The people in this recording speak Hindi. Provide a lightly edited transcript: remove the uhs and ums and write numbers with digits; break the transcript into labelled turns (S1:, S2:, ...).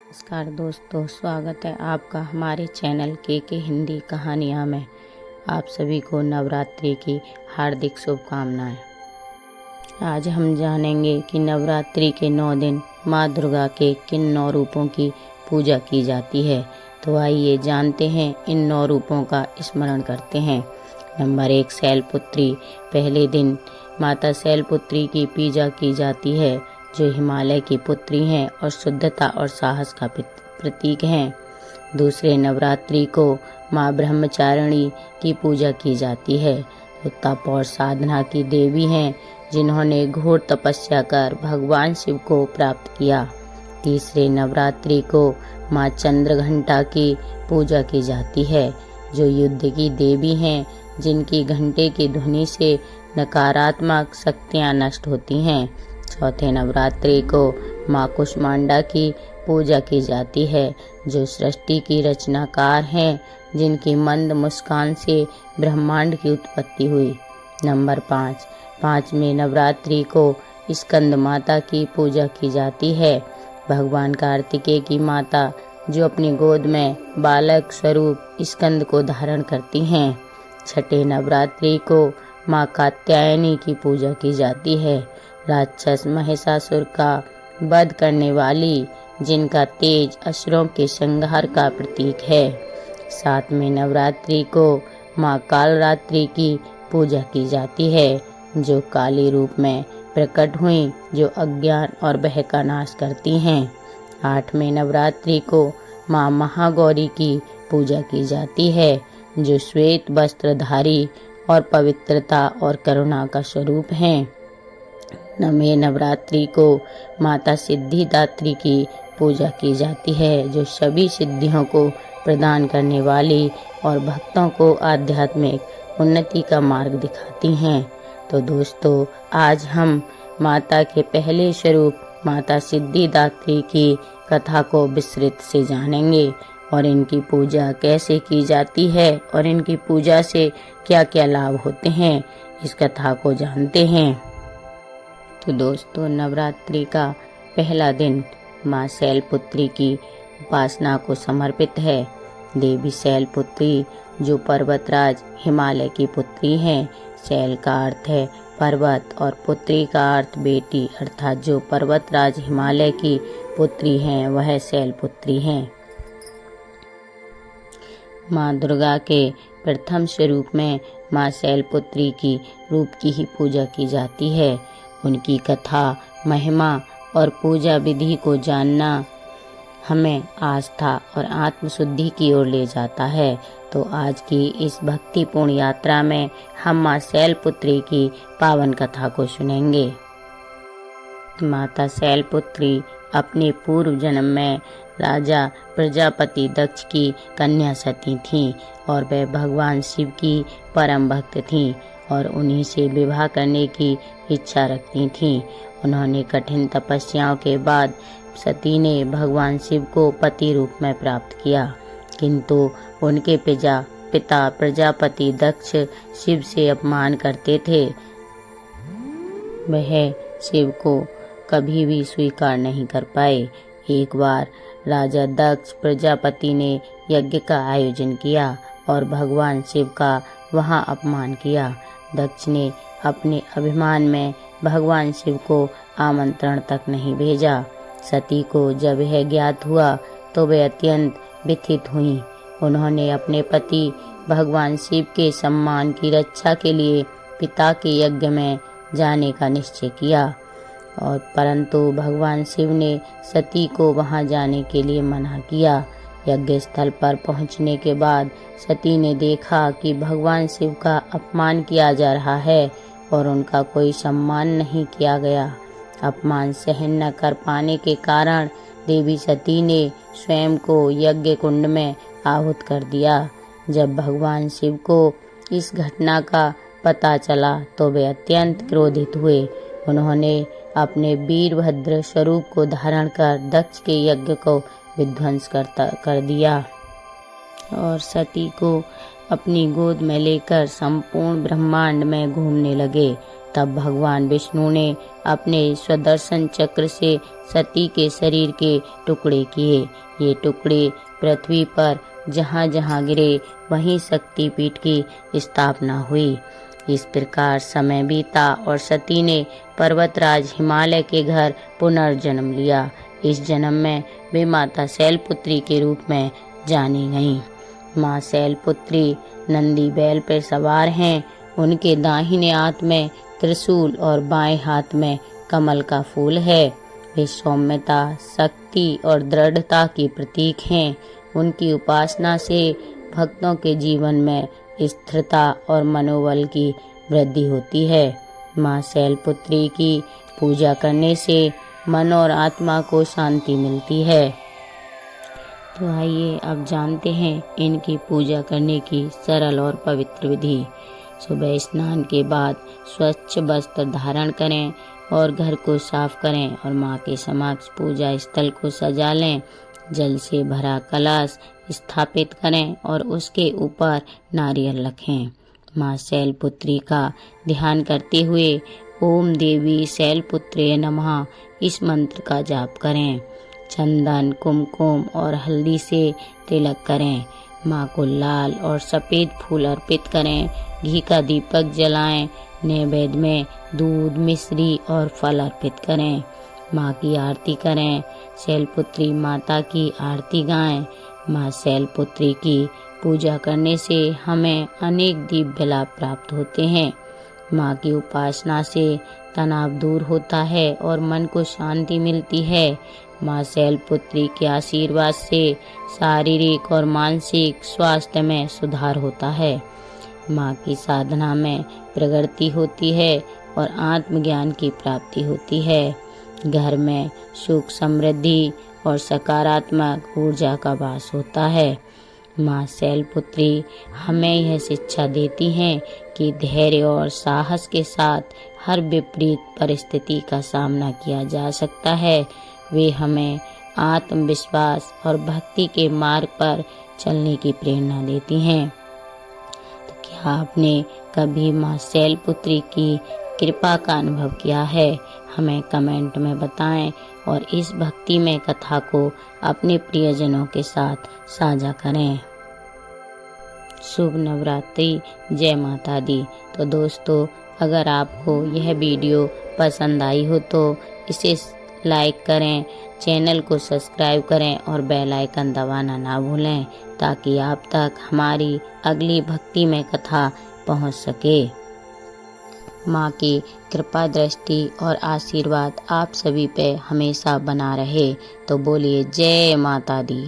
S1: नमस्कार दोस्तों, स्वागत है आपका हमारे चैनल के हिंदी कहानियाँ में। आप सभी को नवरात्रि की हार्दिक शुभकामनाएं। आज हम जानेंगे कि नवरात्रि के 9 दिन माँ दुर्गा के किन 9 रूपों की पूजा की जाती है। तो आइए जानते हैं, इन 9 रूपों का स्मरण करते हैं। नंबर 1, शैलपुत्री। पहले दिन माता शैलपुत्री की पूजा की जाती है, जो हिमालय की पुत्री हैं और शुद्धता और साहस का प्रतीक हैं। दूसरे नवरात्रि को माँ ब्रह्मचारिणी की पूजा की जाती है, जो तप और साधना की देवी हैं, जिन्होंने घोर तपस्या कर भगवान शिव को प्राप्त किया। तीसरे नवरात्रि को माँ चंद्रघंटा की पूजा की जाती है, जो युद्ध की देवी हैं, जिनकी घंटे की ध्वनि से नकारात्मक शक्तियाँ नष्ट होती हैं। चौथे नवरात्रि को माँ कुष्मांडा की पूजा की जाती है, जो सृष्टि की रचनाकार हैं, जिनकी मंद मुस्कान से ब्रह्मांड की उत्पत्ति हुई। नंबर 5, पाँचवें नवरात्रि को स्कंद माता की पूजा की जाती है, भगवान कार्तिकेय की माता, जो अपनी गोद में बालक स्वरूप स्कंद को धारण करती हैं। छठे नवरात्रि को माँ कात्यायनी की पूजा की जाती है, राक्षस महिषासुर का वध करने वाली, जिनका तेज असुरों के संहार का प्रतीक है। सातवें नवरात्रि को माँ कालरात्रि की पूजा की जाती है, जो काली रूप में प्रकट हुई, जो अज्ञान और भय का नाश करती हैं। आठवें नवरात्रि को माँ महागौरी की पूजा की जाती है, जो श्वेत वस्त्रधारी और पवित्रता और करुणा का स्वरूप हैं। नवमी नवरात्रि को माता सिद्धिदात्री की पूजा की जाती है, जो सभी सिद्धियों को प्रदान करने वाली और भक्तों को आध्यात्मिक उन्नति का मार्ग दिखाती हैं। तो दोस्तों, आज हम माता के पहले स्वरूप माता सिद्धिदात्री की कथा को विस्तृत से जानेंगे और इनकी पूजा कैसे की जाती है और इनकी पूजा से क्या क्या लाभ होते हैं, इस कथा को जानते हैं। तो दोस्तों, नवरात्रि का पहला दिन माँ शैलपुत्री की उपासना को समर्पित है। देवी शैलपुत्री, जो पर्वतराज हिमालय की पुत्री हैं। शैल का अर्थ है पर्वत और पुत्री का अर्थ बेटी, अर्थात जो पर्वतराज हिमालय की पुत्री हैं, वह शैलपुत्री हैं। माँ दुर्गा के प्रथम स्वरूप में माँ शैलपुत्री की रूप की ही पूजा की जाती है। उनकी कथा, महिमा और पूजा विधि को जानना हमें आस्था और आत्मशुद्धि की ओर ले जाता है। तो आज की इस भक्तिपूर्ण यात्रा में हम माँ शैलपुत्री की पावन कथा को सुनेंगे। माता शैलपुत्री अपने पूर्व जन्म में राजा प्रजापति दक्ष की कन्या सती थीं और वे भगवान शिव की परम भक्त थीं और उन्हीं से विवाह करने की इच्छा रखती थीं। उन्होंने कठिन तपस्याओं के बाद सती ने भगवान शिव को पति रूप में प्राप्त किया, किंतु उनके पिता प्रजापति दक्ष शिव से अपमान करते थे। वह शिव को कभी भी स्वीकार नहीं कर पाए। एक बार राजा दक्ष प्रजापति ने यज्ञ का आयोजन किया और भगवान शिव का वहां अपमान किया। दक्ष ने अपने अभिमान में भगवान शिव को आमंत्रण तक नहीं भेजा। सती को जब यह ज्ञात हुआ तो वे अत्यंत व्यथित हुईं। उन्होंने अपने पति भगवान शिव के सम्मान की रक्षा के लिए पिता के यज्ञ में जाने का निश्चय किया, और परंतु भगवान शिव ने सती को वहां जाने के लिए मना किया। यज्ञ स्थल पर पहुंचने के बाद सती ने देखा कि भगवान शिव का अपमान किया जा रहा है और उनका कोई सम्मान नहीं किया गया। अपमान सहन न कर पाने के कारण देवी सती ने स्वयं को यज्ञ कुंड में आहुत कर दिया। जब भगवान शिव को इस घटना का पता चला तो वे अत्यंत क्रोधित हुए। उन्होंने अपने वीरभद्र स्वरूप को धारण कर दक्ष के यज्ञ को विध्वंस कर दिया और सती को अपनी गोद में लेकर संपूर्ण ब्रह्मांड में घूमने लगे। तब भगवान विष्णु ने अपने सुदर्शन चक्र से सती के शरीर के टुकड़े किए। ये टुकड़े पृथ्वी पर जहाँ जहाँ गिरे वहीं शक्तिपीठ की स्थापना हुई। इस प्रकार समय बीता और सती ने पर्वतराज हिमालय के घर पुनर्जन्म लिया। इस जन्म में वे माता शैलपुत्री के रूप में जानी गईं। माँ शैलपुत्री नंदी बैल पर सवार हैं। उनके दाहिने हाथ में त्रिशूल और बाएं हाथ में कमल का फूल है। वे सौम्यता, शक्ति और दृढ़ता की प्रतीक हैं। उनकी उपासना से भक्तों के जीवन में स्थिरता और मनोबल की वृद्धि होती है। माँ शैलपुत्री की पूजा करने से मन और आत्मा को शांति मिलती है। तो आइए अब जानते हैं इनकी पूजा करने की सरल और पवित्र विधि। सुबह स्नान के बाद स्वच्छ वस्त्र धारण करें और घर को साफ करें और माँ के समक्ष पूजा स्थल को सजा लें। जल से भरा कलश स्थापित करें और उसके ऊपर नारियल रखें। माँ शैलपुत्री का ध्यान करते हुए ओम देवी शैलपुत्रे नमः इस मंत्र का जाप करें। चंदन, कुमकुम और हल्दी से तिलक करें। माँ को लाल और सफ़ेद फूल अर्पित करें। घी का दीपक जलाएं। नैवेद्य में दूध, मिश्री और फल अर्पित करें। माँ की आरती करें। शैलपुत्री माता की आरती गाएं। माँ शैलपुत्री की पूजा करने से हमें अनेक दिव्य लाभ प्राप्त होते हैं। माँ की उपासना से तनाव दूर होता है और मन को शांति मिलती है। माँ शैलपुत्री के आशीर्वाद से शारीरिक और मानसिक स्वास्थ्य में सुधार होता है। माँ की साधना में प्रगति होती है और आत्मज्ञान की प्राप्ति होती है। घर में सुख, समृद्धि और सकारात्मक ऊर्जा का वास होता है। माँ शैलपुत्री हमें यह शिक्षा देती हैं कि धैर्य और साहस के साथ हर विपरीत परिस्थिति का सामना किया जा सकता है। वे हमें आत्मविश्वास और भक्ति के मार्ग पर चलने की प्रेरणा देती हैं। तो क्या आपने कभी माँ शैलपुत्री की कृपा का अनुभव किया है? हमें कमेंट में बताएं और इस भक्तिमय कथा को अपने प्रियजनों के साथ साझा करें। शुभ नवरात्रि, जय माता दी। तो दोस्तों, अगर आपको यह वीडियो पसंद आई हो तो इसे लाइक करें, चैनल को सब्सक्राइब करें और बेल आइकन दबाना ना भूलें ताकि आप तक हमारी अगली भक्तिमय कथा पहुंच सके। माँ की कृपा दृष्टि और आशीर्वाद आप सभी पे हमेशा बना रहे। तो बोलिए जय माता दी।